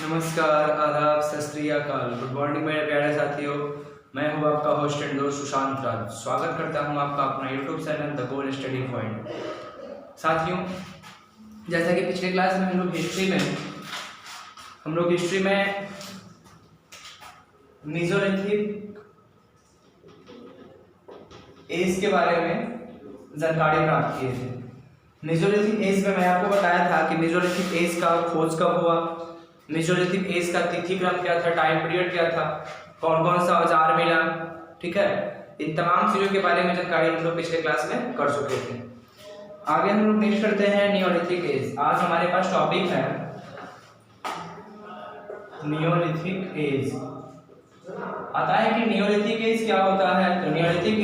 नमस्कार, आदाब, सत श्री अकाल, गुड मॉर्निंग मेरे प्यारे साथियों। मैं हूं आपका होस्ट एंड दोस्त सुशांत राज। स्वागत करता हूं आपका अपना YouTube channel the goal study point. साथियों, जैसा कि पिछले क्लास में हम लोग हिस्ट्री में मेसोलिथिक एज के बारे में जानकारी प्राप्त किए थे। मेसोलिथिक एज में मैं आपको बताया था कि मेसोलिथिक एज का खोज कब हुआ, मेसोलिथिक एज का तिथि क्रम क्या था, टाइम पीरियड क्या था, कौन कौन सा औजार मिला, ठीक है। इन तमाम चीजों के बारे में जानकारी हम लोग पिछले क्लास में कर चुके थे। आगे हम लोग नेक्स्ट करते हैं नियोलिथिक एज। आज हमारे पास टॉपिक है नियोलिथिक एज। आता है कि नियोलिथिक एज क्या होता है। तो नियोलिथिक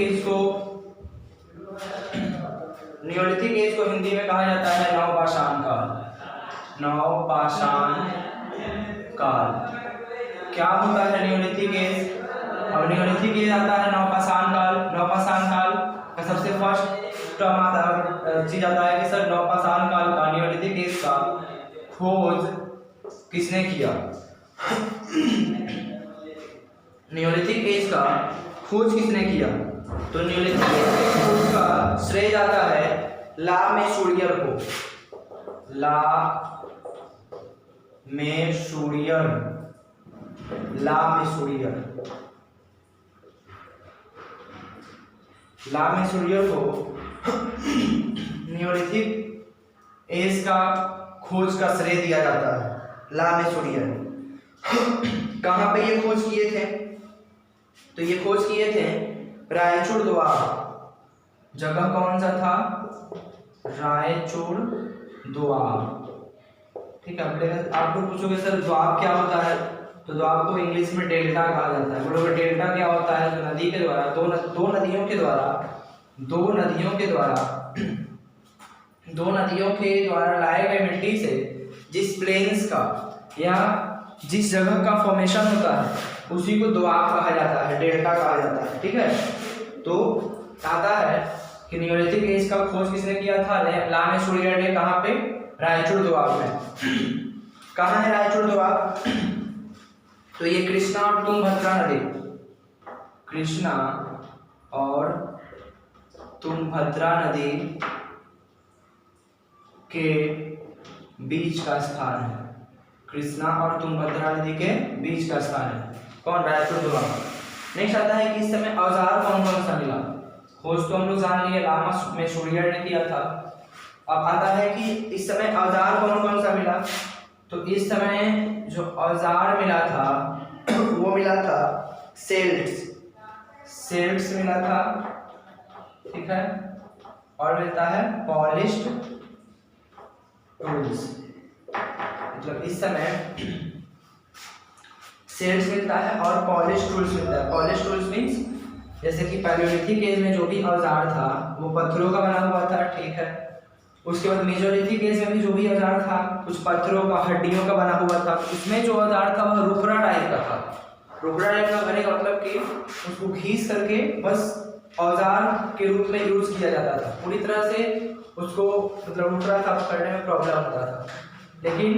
एज को हिंदी में कहा जाता है नवपाषाण काल। नवपाषाण काल क्या होता है नियोलिथिक एज। अब नियोलिथिक एज आता है नवपाषाण काल। नवपाषाण काल का सबसे फर्स्ट टर्म आता चीज आता है कि सर नवपाषाण काल का नियोलिथिक एज का खोज किसने किया। नियोलिथिक एज का खोज किसने किया। तो नियोलिथिक एज के खोज का श्रेय जाता है ला मेसूरियर को। ला मेसूरियर को नियोलिथिक एज का खोज का श्रेय दिया जाता है। ला मेसूरियर कहाँ पे ये खोज किए थे। तो ये खोज किए थे रायचूर दोआब। जगह कौन सा था, रायचूर दोआब, ठीक है। आप लोग पूछोगे सर द्वाब क्या होता है। तो द्वाब को इंग्लिश में डेल्टा कहा जाता है। बोलोगे डेल्टा क्या होता है। तो नदी के द्वारा दो नदियों के द्वारा लाए गए मिट्टी से जिस प्लेन्स का या जिस जगह का फॉर्मेशन होता है उसी को दोआब कहा जाता है, डेल्टा कहा जाता है, ठीक है। तो आता है कि नियोलिथिक एज का खोज किसने किया था, ला मेसूरियर ने। कहाँ पे, रायचूर दोआब में। कहाँ है रायचूर दोआब। तो ये कृष्णा और तुंगभद्रा नदी के बीच का स्थान है। कृष्णा और तुंगभद्रा नदी के बीच का स्थान है कौन, रायचूर दोआब। नेक्स्ट आता है कि इस समय औजार कौन कौन सा मिला। खोज तो हम लोग जान लिए, ला मेसूरियर ने किया था। अब आता है कि इस समय औजार कौन कौन सा मिला। तो इस समय जो औजार मिला था वो मिला था सेल्ट्स मिला था, ठीक है। और मिलता है पॉलिश्ड टूल्स। मतलब इस समय सेल्ट्स मिलता है और पॉलिश टूल्स मिलता है। पॉलिश टूल्स मीन्स जैसे कि पैलियोलिथिक एज में जो भी औजार था वो पत्थरों का बना हुआ था, ठीक है। उसके बाद मेसोलिथिक एज में भी जो भी औजार था कुछ पत्थरों का, हड्डियों का बना हुआ था। उसमें जो औजार था वह रुखड़ा टाइप का था। रुखड़ा टाइप का करने का मतलब कि उसको घीस करके बस औजार के रूप में यूज किया जाता था। पूरी तरह से उसको मतलब रुखड़ा था, करने में प्रॉब्लम होता था। लेकिन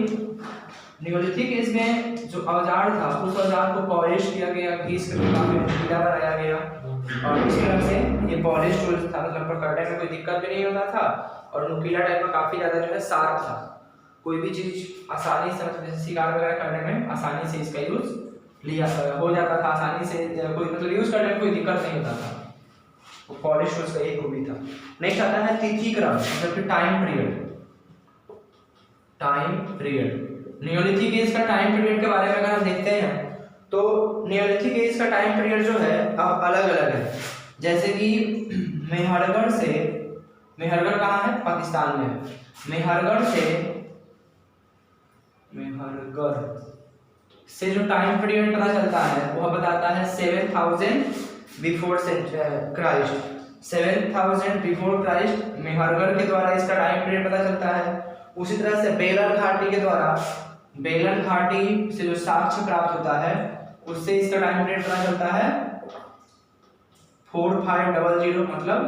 नियोलिथिक एज में जो औजार था उस औजार को पॉलिश किया गया, घीस करके काफी नुकीला बनाया गया और इस तरह से ये पॉलिश टूल्स था। मतलब पकड़ने में कोई दिक्कत भी नहीं होता था और नुकीला टाइप का काफी ज्यादा जो है शार्प था। कोई भी चीज आसानी से मतलब जैसे शिकार वगैरह करने में आसानी से इसका यूज हो जाता था। आसानी से कोई मतलब यूज करने में कोई दिक्कत नहीं होता था। वो पॉलिश टूल्स का एक खूबी था। नेक्स्ट आता है तिथि क्रम, मतलब कि टाइम पीरियड। नियोलिथिक एज का टाइम पीरियड के बारे में अगर हम देखते हैं तो नियोलिथिक एज का टाइम पीरियड जो है अब अलग अलग है। जैसे कि मेहरगढ़ कहाँ है, पाकिस्तान में। मेहरगढ़ से जो टाइम पीरियड पता चलता है वह बताता है 7000 before Christ. 7000 before Christ Mehrgarh के द्वारा इसका टाइम पीरियड पता चलता है। उसी तरह से बेलन घाटी से जो साक्ष्य प्राप्त होता है उससे इसका टाइम पीरियड पता चलता है 4500, मतलब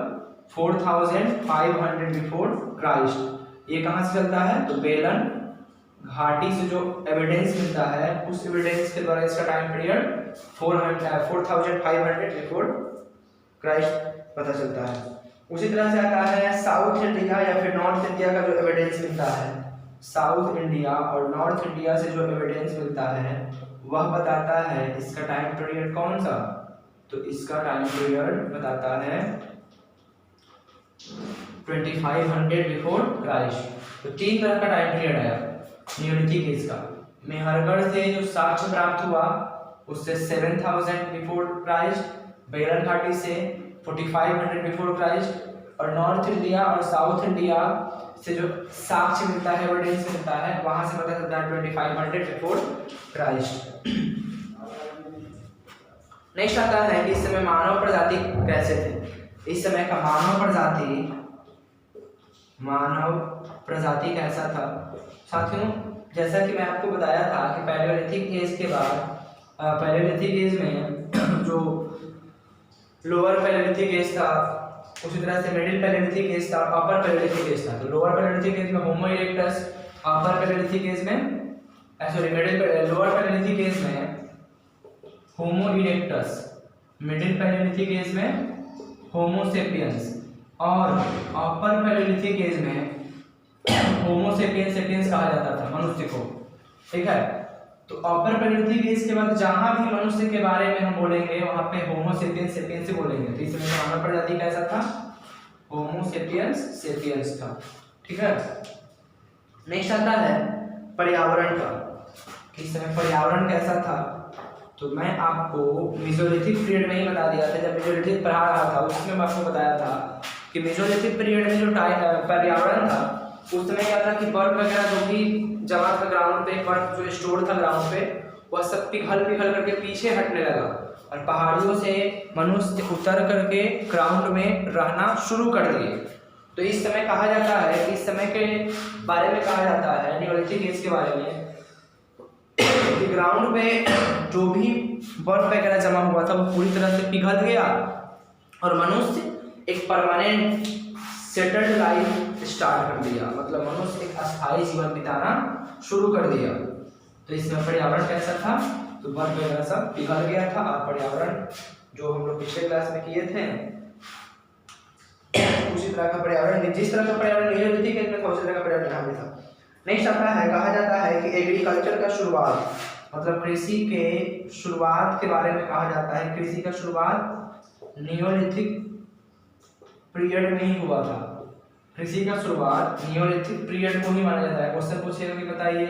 4500 बिफोर क्राइस्ट। ये कहाँ से चलता है, तो बेलन घाटी से जो एविडेंस मिलता है उस एविडेंस के द्वारा इसका टाइम पीरियड 4500 बिफोर क्राइस्ट पता चलता है। उसी तरह से आता है साउथ इंडिया या फिर नॉर्थ इंडिया का जो एविडेंस मिलता है, साउथ इंडिया और नॉर्थ इंडिया से जो एविडेंस मिलता है वह बताता है इसका टाइम पीरियड कौन सा, तो इसका टाइम पीरियड बताता है 2500 बिफोर क्राइस्ट। तो 3 तरह का टाइम पीरियड आया नियोलिथिक एज का। मेहरगढ़ से जो साक्ष्य प्राप्त हुआ उससे 7000 बिफोर क्राइस्ट, बेलन घाटी से 4500 बिफोर क्राइस्ट और नॉर्थ इंडिया और साउथ इंडिया से जो साक्ष्य मिलता है एविडेंस मिलता है वहां से पता चलता है 2500 बिफोर क्राइस्ट। नेक्स्ट आता है कि इस समय मानव प्रजाति कैसे थे। इस समय का मानव प्रजाति कैसा था। साथियों जैसा कि मैं आपको बताया था कि पैलियोलिथिक एज के बाद पैलियोलिथिक एज में जो लोअर पैलियोलिथिक एज था, उसी तरह से मिडिल पैलियोलिथिक एज था, अपर पैलियोलिथिक एज था। तो लोअर पैलियोलिथिक एज में होमो इरेक्टस, अपर पैलियोलिथिक एज में लोअर पैलियोलिथिक एज में होमो इरेक्टस, मिडिल पैलियोलिथिक एज में होमो सेपियंस और अपर पैलियोलिथिक एज में होमो सेपियंस कहा जाता था मनुष्य को। ठीक है, तो अपर पैलियोलिथिक एज के बाद जहां भी मनुष्य के बारे में हम बोलेंगे वहां पे होमो सेपियंस से बोलेंगे। तो इसमें मानव प्रजाति कैसा था, होमो सेपियंस था। ठीक है, नेक्स्ट आता है पर्यावरण का कि इस समय पर्यावरण कैसा था। तो मैं आपको मेसोलिथिक पीरियड में ही बता दिया था, जब मेसोलिथिक पढ़ा रहा था उसमें मैं आपको बताया था कि मेसोलिथिक पीरियड में जो पर्यावरण था उस समय क्या था कि बर्फ वगैरह जो भी जमा था ग्राउंड पे, बर्फ जो स्टोर था ग्राउंड पे वह सब पिघल करके पीछे हटने लगा और पहाड़ियों से मनुष्य उतर करके ग्राउंड में रहना शुरू कर दिए। तो इस समय कहा जाता है कि इस समय के बारे में कहा जाता है नियोलिथिक एज के बारे में कि ग्राउंड पे जो भी बर्फ वगैरह जमा हुआ था वो पूरी तरह से पिघल गया और मनुष्य एक परमानेंट सेटल्ड लाइफ स्टार्ट कर दिया, मतलब मनुष्य एक अस्थायी जीवन बिताना शुरू कर दिया। तो इसमें पर्यावरण कैसा था, तो बर्फ वगैरह सब पिघल गया था और पर्यावरण जो हम लोग पिछले क्लास में किए थे उसी तरह का पर्यावरण, जिस तरह का पर्यावरण नियोलिथिक एज में था उसी तरह का पर्यावरण यहाँ भी था। नेक्स्ट आता है, कहा जाता है कि एग्रीकल्चर का शुरुआत, मतलब कृषि के शुरुआत के बारे में कहा जाता है। कृषि का शुरुआत नियोलिथिक पीरियड में ही हुआ था। कृषि का शुरुआत नियोलिथिक पीरियड को ही माना जाता है। क्वेश्चन पूछेगा कि बताइए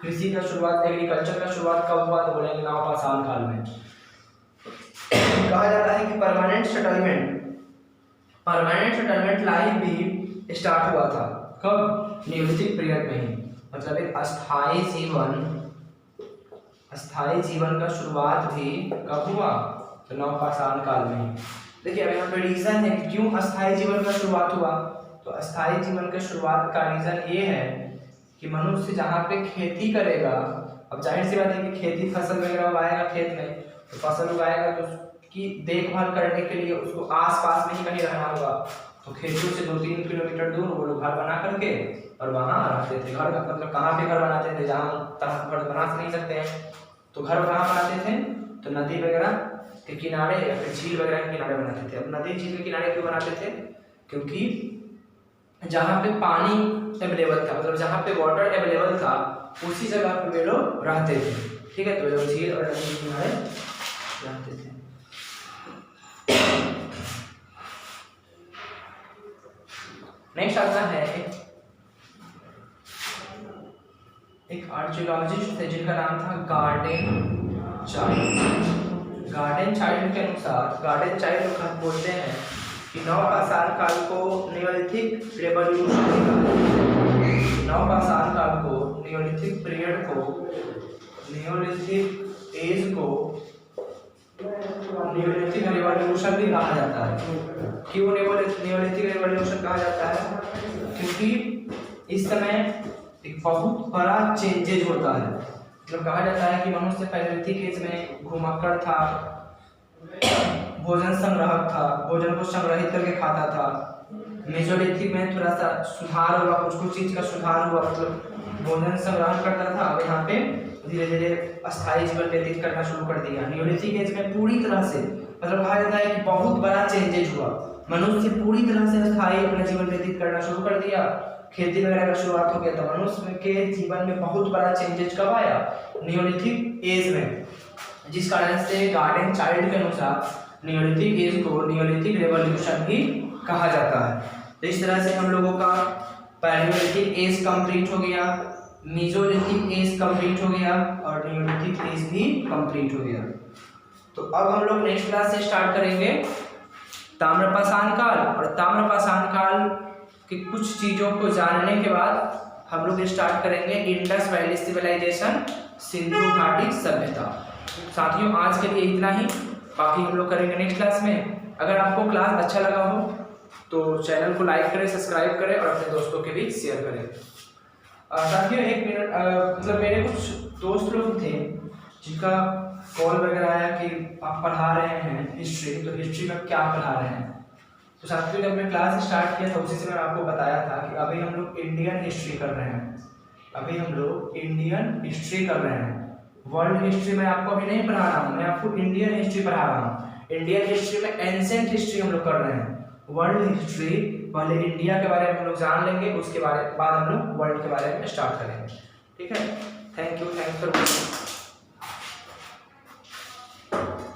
कृषि का शुरुआत, एग्रीकल्चर का शुरुआत कब हुआ, तो बोलेंगे नवपाषाण काल में। कहा जाता है कि परमानेंट सेटलमेंट लाइफ भी स्टार्ट हुआ था कब, नियोलिथिक पीरियड में ही, मतलब एक अस्थायी जीवन का शुरुआत भी कब हुआ, तो नवपाषाण काल में ही। देखिए अब यहाँ पे रीजन है कि क्यों अस्थायी जीवन का शुरुआत हुआ। तो अस्थायी जीवन के शुरुआत का रीजन ये है कि मनुष्य जहाँ पे खेती करेगा, अब जाहिर सी बात है कि खेती फसल वगैरह उगाएगा खेत में, तो फसल उगाएगा तो उसकी देखभाल करने के लिए उसको आसपास में ही कहीं रहना होगा। तो खेतों से 2-3 किलोमीटर दूर वो लोग घर बना करके और वहाँ रहते थे। घर मतलब कहाँ पे घर बनाते थे, जहाँ तहाँ घर बना नहीं सकते हैं, तो घर कहाँ बनाते थे, तो नदी वगैरह के किनारे या फिर झील वगैरह के किनारे बनाते थे। अब नदी झील के किनारे क्यों बनाते थे, क्योंकि जहाँ पे पानी अवेलेबल था, मतलब जहाँ पे वाटर अवेलेबल था उसी जगह पे वे लोग रहते थे। ठीक है, तो लोग झील और नदी के किनारे रहते थे। नेक्स्ट आता है एक आर्कियोलॉजिस्ट थे जिनका नाम था गार्डन चाइल्ड के अनुसार, गार्डन चाइल्ड बोलते हैं कि नवपाषाण काल को नियोलिथिक रेवोल्यूशन नवपाषाण काल को, नियोलिथिक पीरियड को, नियोलिथिक एज को नियोलिथिक रिवॉल्यूशन भी कहा जाता है। क्यों नियोलिथिक रिवॉल्यूशन कहा जाता है, क्योंकि इस समय एक बहुत बड़ा चेंजेज होता है। मतलब कहा जाता है कि मनुष्य पैलियोलिथिक एज में घुमक्कड़ था, भोजन संग्राहक था, भोजन को संग्रहित करके खाता था, मेसोलिथिक में थोड़ा सा सुधार हुआ, कुछ कुछ चीज का सुधार हुआ, मतलब भोजन संग्रहण करता था, अब यहाँ पे धीरे धीरे अस्थायी जीवन व्यतीत करना शुरू कर दिया। नियोलिथिक एज में पूरी तरह से मतलब कहा जाता है कि बहुत बड़ा चेंजेज हुआ, मनुष्य पूरी तरह से अस्थायी अपना जीवन व्यतीत करना शुरू कर दिया, खेती वगैरह का शुरुआत हो गया था। मनुष्य के जीवन में बहुत बड़ा चेंजेज कब आया? नियोलिथिक एज में, जिस कारण से गार्डन चाइल्ड के अनुसार नियोलिथिक एज को नियोलिथिक रेवोल्यूशन भी कहा जाता है। तो इस तरह से हम लोगों का पैलियोलिथिक एज कंप्लीट हो गया, मेसोलिथिक एज कंप्लीट हो गया और नियोलिथिक एज भी कंप्लीट हो गया। तो अब हम लोग नेक्स्ट क्लास से स्टार्ट करेंगे ताम्रपाषाण काल, और ताम्रपाषाण काल की कुछ चीज़ों को जानने के बाद हम लोग स्टार्ट करेंगे इंडस वैली सिविलाइजेशन, सिंधु घाटी सभ्यता। साथियों आज के लिए इतना ही, बाकी हम लोग करेंगे नेक्स्ट क्लास में। अगर आपको क्लास अच्छा लगा हो तो चैनल को लाइक करें, सब्सक्राइब करें और अपने दोस्तों के बीच शेयर करें। साथियों एक मिनट, मतलब मेरे कुछ दोस्त लोग थे जिनका कॉल वगैरह आया कि आप पढ़ा रहे हैं हिस्ट्री, तो हिस्ट्री में क्या पढ़ा रहे हैं। तो साथियों जब मैं क्लास स्टार्ट किया था उसी से मैं आपको बताया था कि अभी हम लोग इंडियन हिस्ट्री कर रहे हैं, अभी हम लोग इंडियन हिस्ट्री कर रहे हैं। वर्ल्ड हिस्ट्री मैं आपको अभी नहीं पढ़ा रहा हूँ, मैं आपको इंडियन हिस्ट्री पढ़ा रहा हूँ। इंडियन हिस्ट्री में एंशिएंट हिस्ट्री हम लोग कर रहे हैं। वर्ल्ड हिस्ट्री पहले इंडिया के बारे में हम लोग जान लेंगे, उसके बाद हम लोग वर्ल्ड के बारे में स्टार्ट करेंगे। ठीक है, thank you, thanks for watching.